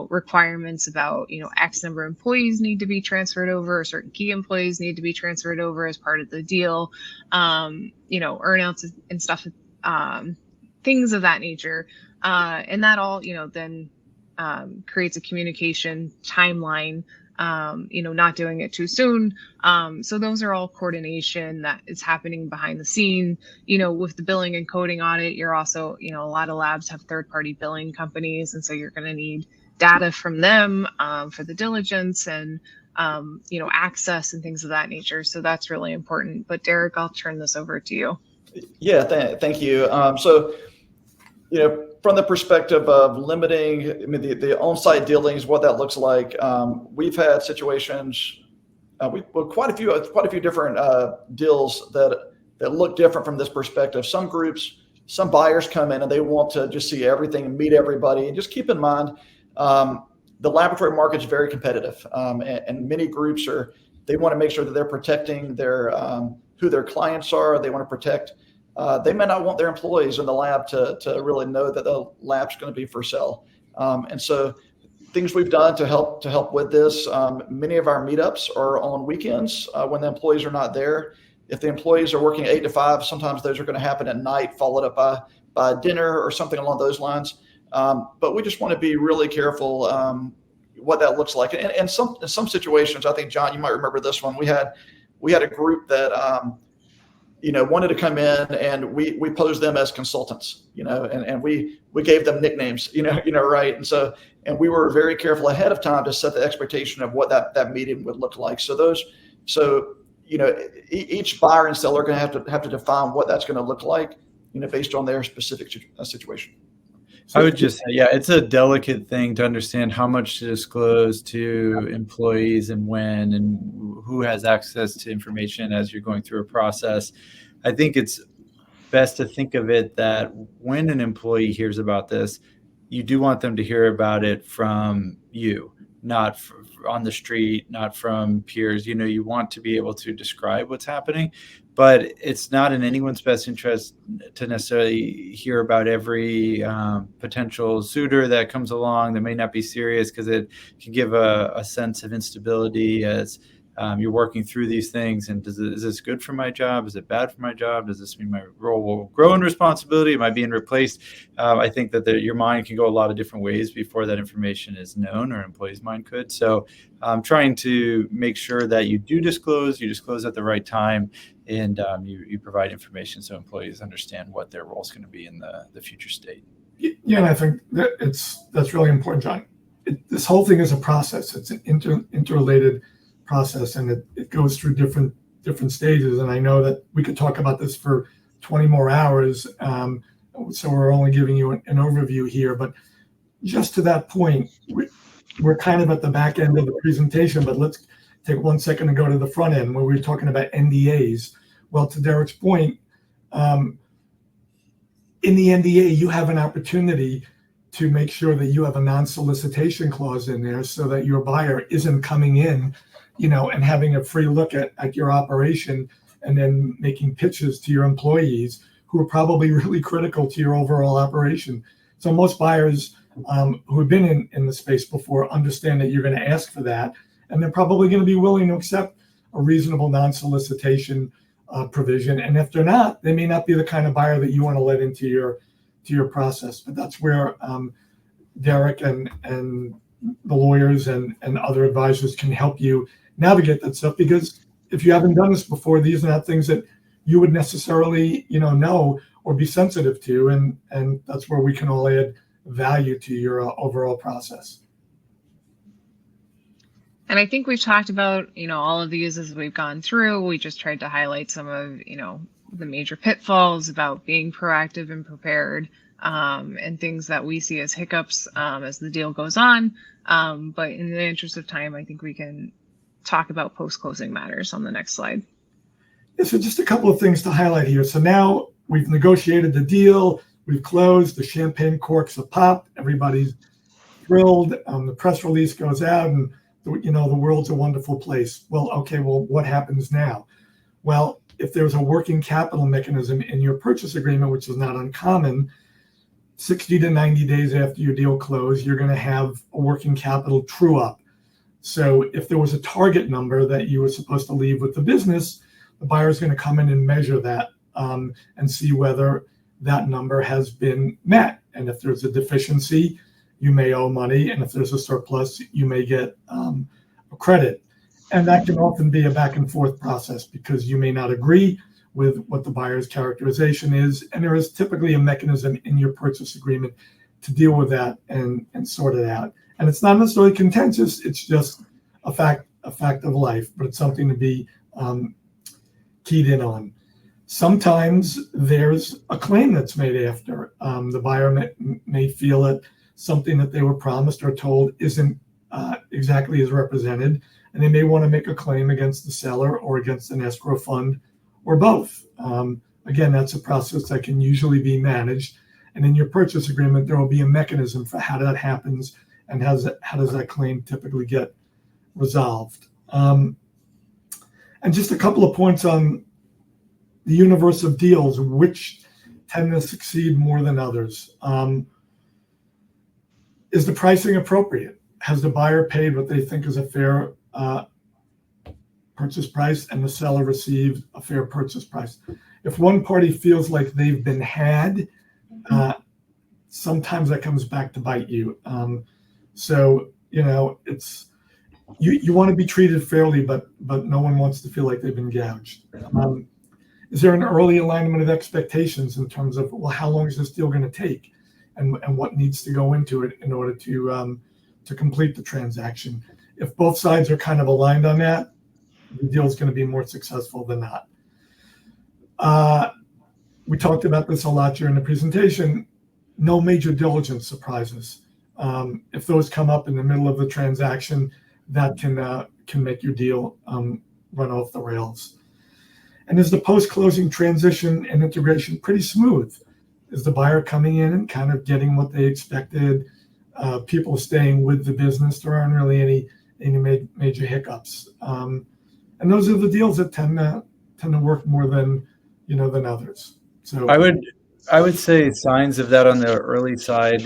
requirements about, X number of employees need to be transferred over, or certain key employees need to be transferred over as part of the deal, earnouts and stuff, things of that nature. And that all, then creates a communication timeline not doing it too soon. So those are all coordination that is happening behind the scene. With the billing and coding audit, you're also, a lot of labs have third-party billing companies, and so you're going to need data from them for the diligence and access and things of that nature. So that's really important. But Derek, I'll turn this over to you. Yeah, thank you. So, from the perspective of limiting, the on-site dealings, what that looks like, we've had situations, quite a few different deals that look different from this perspective. Some groups, some buyers come in and they want to just see everything and meet everybody. And just keep in mind, the laboratory market is very competitive, and many groups they want to make sure that they're protecting their who their clients are. They want to protect. They may not want their employees in the lab to really know that the lab's going to be for sale. And so things we've done to help with this, many of our meetups are on weekends when the employees are not there. If the employees are working 8 to 5, sometimes those are going to happen at night, followed up by dinner or something along those lines. But we just want to be really careful what that looks like. And in some situations, I think, John, you might remember this one. We had a group that wanted to come in, and we posed them as consultants, and we gave them nicknames, right. And we were very careful ahead of time to set the expectation of what that meeting would look like. Each buyer and seller are going to have to define what that's going to look like, based on their specific situation. I would just say, it's a delicate thing to understand how much to disclose to employees and when, and who has access to information as you're going through a process. I think it's best to think of it that when an employee hears about this, you do want them to hear about it from you, not on the street, not from peers. You want to be able to describe what's happening, but it's not in anyone's best interest to necessarily hear about every potential suitor that comes along that may not be serious, because it can give a sense of instability as you're working through these things. And is this good for my job? Is it bad for my job? Does this mean my role will grow in responsibility? Am I being replaced? I think that your mind can go a lot of different ways before that information is known, or an employee's mind could. So I'm trying to make sure that you disclose at the right time, and you provide information so employees understand what their role is going to be in the future state. Yeah, and I think that's really important, John. This whole thing is a process. It's an interrelated process, and it goes through different stages. And I know that we could talk about this for 20 more hours. So we're only giving you an overview here, but just to that point, we're kind of at the back end of the presentation, but let's take 1 second and go to the front end where we're talking about NDAs. Well, to Derek's point, in the NDA, you have an opportunity to make sure that you have a non-solicitation clause in there so that your buyer isn't coming in and having a free look at your operation and then making pitches to your employees who are probably really critical to your overall operation. So most buyers who have been in the space before understand that you're going to ask for that, and they're probably going to be willing to accept a reasonable non-solicitation provision. And if they're not, they may not be the kind of buyer that you want to let into your process. But that's where Derek and the lawyers and other advisors can help you navigate that stuff, because if you haven't done this before, these are not things that you would necessarily know or be sensitive to, and that's where we can all add value to your overall process. And I think we've talked about all of these as we've gone through. We just tried to highlight some of the major pitfalls about being proactive and prepared, and things that we see as hiccups as the deal goes on. But in the interest of time, I think we can talk about post-closing matters on the next slide. Yeah, so just a couple of things to highlight here. So now we've negotiated the deal, we've closed, the champagne corks have popped, everybody's thrilled, the press release goes out, and the world's a wonderful place. Well, what happens now? Well, if there's a working capital mechanism in your purchase agreement, which is not uncommon, 60 to 90 days after your deal close, you're going to have a working capital true up. So if there was a target number that you were supposed to leave with the business, the buyer is going to come in and measure that and see whether that number has been met. And if there's a deficiency, you may owe money. And if there's a surplus, you may get a credit. And that can often be a back and forth process because you may not agree with what the buyer's characterization is. And there is typically a mechanism in your purchase agreement to deal with that and sort it out. And it's not necessarily contentious. It's just a fact of life, but it's something to be keyed in on. Sometimes there's a claim that's made after. The buyer may feel that something that they were promised or told isn't exactly as represented, and they may want to make a claim against the seller or against an escrow fund or both. Again, that's a process that can usually be managed. And in your purchase agreement, there will be a mechanism for how that happens and how does that claim typically get resolved. And just a couple of points on the universe of deals, which tend to succeed more than others. Is the pricing appropriate? Has the buyer paid what they think is a fair purchase price and the seller received a fair purchase price? If one party feels like they've been had, sometimes that comes back to bite you. So, it's you want to be treated fairly, but no one wants to feel like they've been gouged. Is there an early alignment of expectations in terms of, well, how long is this deal going to take, and what needs to go into it in order to complete the transaction? If both sides are kind of aligned on that, the deal is going to be more successful than not. We talked about this a lot during the presentation. No major diligence surprises. If those come up in the middle of the transaction, that can make your deal run off the rails. And is the post-closing transition and integration pretty smooth? Is the buyer coming in and kind of getting what they expected? People staying with the business? There aren't really any major hiccups. And those are the deals that tend to work more than others. So I would say signs of that on the early side.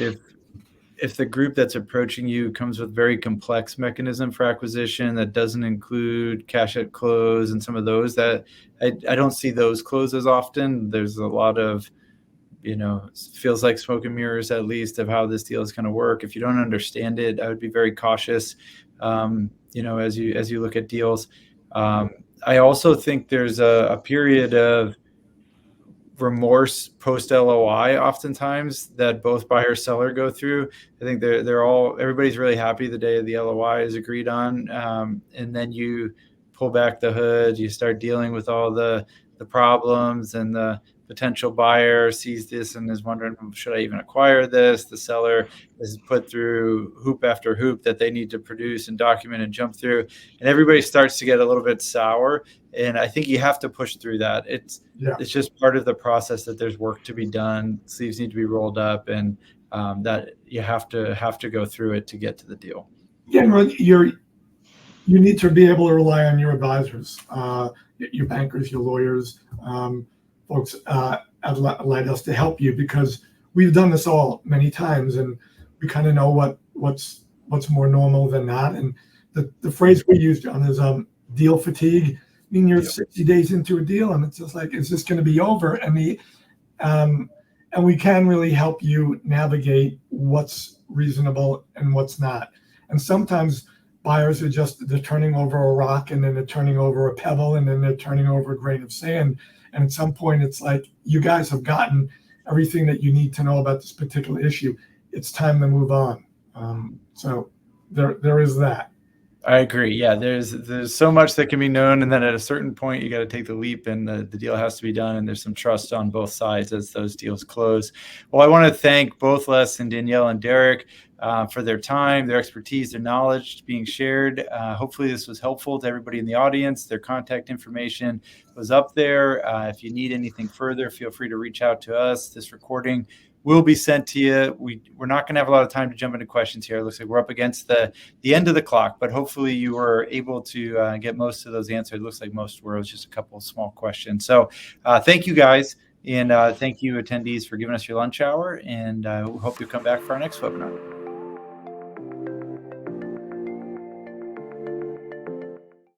If the group that's approaching you comes with very complex mechanism for acquisition that doesn't include cash at close and some of those, that I don't see those closes often. There's a lot of, feels like smoke and mirrors at least of how this deal is going to work. If you don't understand it, I would be very cautious, as you look at deals. I also think there's a period of remorse post LOI oftentimes that both buyer and seller go through. I think everybody's really happy the day the LOI is agreed on, and then you pull back the hood, you start dealing with all the problems, and the potential buyer sees this and is wondering, should I even acquire this? The seller is put through hoop after hoop that they need to produce and document and jump through, and everybody starts to get a little bit sour. And I think you have to push through that. It's just part of the process that there's work to be done. Sleeves need to be rolled up, and that you have to go through it to get to the deal. Yeah, you need to be able to rely on your advisors, your bankers, your lawyers, folks at Lighthouse to help you, because we've done this all many times, and we kind of know what's more normal than not. And the phrase we use, John, is deal fatigue. I mean, you're 60 days into a deal, and it's just like, is this going to be over? And we can really help you navigate what's reasonable and what's not. And sometimes buyers are they're turning over a rock, and then they're turning over a pebble, and then they're turning over a grain of sand. And at some point, it's like, you guys have gotten everything that you need to know about this particular issue. It's time to move on. So there is that. I agree. Yeah, there's so much that can be known, and then at a certain point, you got to take the leap, and the deal has to be done, and there's some trust on both sides as those deals close. Well, I want to thank both Les and Danielle and Derek for their time, their expertise, their knowledge being shared. Hopefully this was helpful to everybody in the audience. Their contact information was up there. If you need anything further, feel free to reach out to us. This recording will be sent to you. We're not going to have a lot of time to jump into questions here. It looks like we're up against the end of the clock, but hopefully you were able to get most of those answered. It looks like most were. It was just a couple of small questions. So thank you guys, and thank you attendees for giving us your lunch hour, and I hope you come back for our next webinar.